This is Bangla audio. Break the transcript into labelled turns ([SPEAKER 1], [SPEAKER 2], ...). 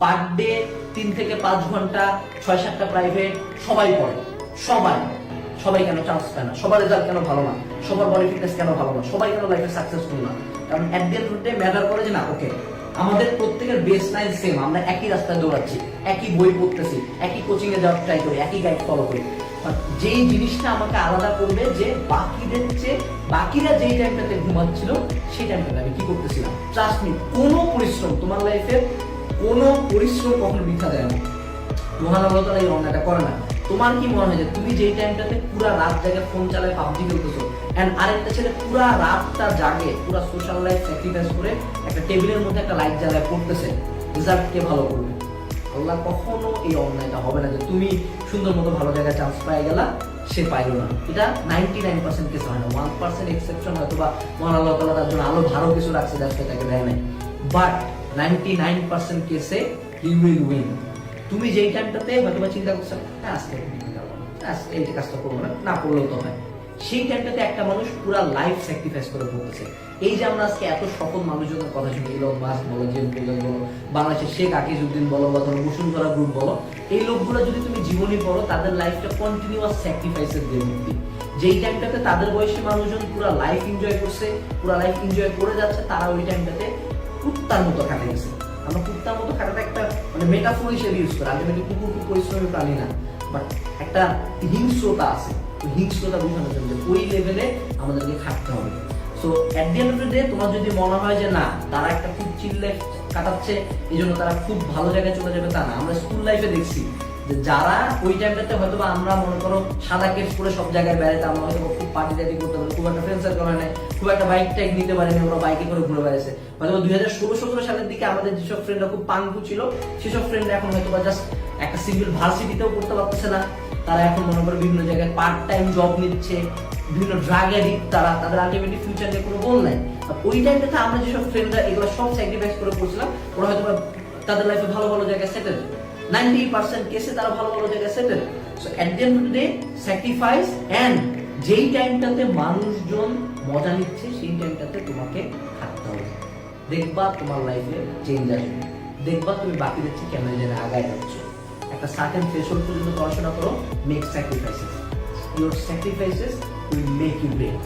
[SPEAKER 1] পার ডে 3 থেকে 5 ঘন্টা 6-7টা প্রাইভেট সবাই পড়ে, সবাই কেন চান্স পায় না? সবার রেজাল্ট কেন ভালো না? সবার বডি ফিটনেস কেন ভালো না? সবাই কেন লাইফে সাকসেসফুল না? কারণ at the end of the day matter করে যে না, ওকে আমাদের প্রত্যেকের বেস লাইন সেম, আমরা একই রাস্তায় দৌড়াচ্ছি, একই বই পড়তেছি, একই কোচিং এ যাওয়ার ট্রাই করি, একই গাইড ফলো করি। যেই জিনিসটা আমাকে আলাদা করবে যে বাকিদের চেয়ে, বাকিরা যেই টাইমটাতে ঘুমাচ্ছিল সেই টাইমটাতে আমি কি করতেছিলাম। ট্রাস্ট মি, কোনো পরিশ্রম তোমার লাইফের কোনো পরিশ্রম কখনো বৃথা যায় না। মহান আল্লাহ তাআলা এই অন্যায়টা করে না। তোমার কি মনে হয় যে তুমি যেই টাইমটাতে পুরা রাত জাগে ফোন চালায় পাবজি খেলতেছো, এন্ড আরেকটা ছেলে পুরা রাতটা জাগে পুরা সোশ্যাল লাইফ স্যাক্রিফাইস করে একটা টেবিলের মধ্যে একটা লাইট জ্বালায় পড়তেছে, রেজাল্ট কে ভালো করবে? আল্লাহ কখনো এই অন্যায়টা হবে না যে তুমি সুন্দর মতো ভালো জায়গায় চান্স পাই গেলা, সে পাইলো না। এটা 99% কেস হয় না, 1% এক্সেপশন হয়তো বা মহান আল্লাহ তাআলা তার জন্য আলো ভালো কিছু রাখছে যার সাথে তাকে দেয় নাই, বাট 99% কেসে হি উইল উইন। তুমি যেই টাইমটাতে হয়তো বা চিন্তা করছো আজকে এই কাজটা করবো না, না করলেও তো হয়, সেই টাইমটাতে একটা মানুষ পুরো লাইফ স্যাক্রিফাইস করে পড়তেছে। এই যে আমরা আজকে এত সফল মানুষজনের কথা শুনি, ইলন মাস্ক বলো, জেফ বেজোস বলো, বাংলাদেশের শেখ আকিজউদ্দিন বলো বা ধরো বসুন্ধরা গ্রুপ বলো, এই লোকগুলো যদি তুমি জীবনী পড়ো, তাদের লাইফটা কন্টিনিউয়াস স্যাক্রিফাইসের দিয়ে ভর্তি। যেই টাইমটাতে তাদের বয়সী মানুষজন পুরো লাইফ এনজয় করছে, পুরো লাইফ এনজয় করে যাচ্ছে, তারা ওই টাইমটাতে কুত্তার মতো খাটে গেছে। আমরা কুত্তার মতো খাটাটা একটা মানে মেটাফোর হিসেবে ইউজ করি, আলটিমেটলি কুকুর খুব পরিশ্রমী প্রাণী না, বাট একটা হিংস্রতা আছে, হিংস্রতা বোঝানোর জন্য ওই লেভেলে আমাদেরকে খাটতে হবে। So at the end of the day তোমার যদি মনে হয় যে না তারা একটা খুব চিল লাইফ কাটাচ্ছে, এই জন্য তারা খুব ভালো জায়গায় চলে যাবে, তা না। আমরা স্কুল লাইফে দেখছি যে যারা ওই টাইমটাতে হয়তো বা আমরা মনে করো সাদা কেস পরে সব জায়গায় বেড়াতে, আমরা হয়তো খুব পার্টি টাইটি করতে পারি, খুব একটা ফ্রেন্ড সার্কেল হয় না, খুব একটা বাইক টাইক নিতে পারিনি, আমরা বাইকে করে ঘুরে বেড়াইছে। হয়তো 2016-17 সালের দিকে আমাদের যেসব ফ্রেন্ডরা খুব পাঙ্কু ছিল, সেসব ফ্রেন্ড এখন হয়তো বা জাস্ট একটা সিভিল ভার্সিটিতেও পড়তে পারতেছে না, তারা এখন মনে করো বিভিন্ন জায়গায় পার্ট টাইম জব নিচ্ছে, বিভিন্ন ড্রাগ অ্যাডিক্ট, তাদের আলটিমেটলি ফিউচার নিয়ে কোনো গোল নাই। ওই টাইমটাতে আমরা যেসব ফ্রেন্ডরা এগুলো সব স্যাক্রিফাইস করে পড়ছিলাম, ওরা হয়তো তাদের লাইফে ভালো ভালো জায়গায় সেটেল, 90% কেসে তারা ভালো ভালো জায়গায় settle. So at the end of the day sacrifice, and যেই টাইমটাতে মানুষজন মজা নিচ্ছে সেই টাইমটাতে তোমাকে থাকতে হবে। দেখবা তোমার লাইফে চেঞ্জ আসবে, দেখবা তুমি বাকিদের চেয়ে কেমন যেন আগায় যাচ্ছ। একটা সার্টেন থ্রেশহোল্ড পর্যন্ত পড়াশোনা করো, make sacrifices, your sacrifices will make you great.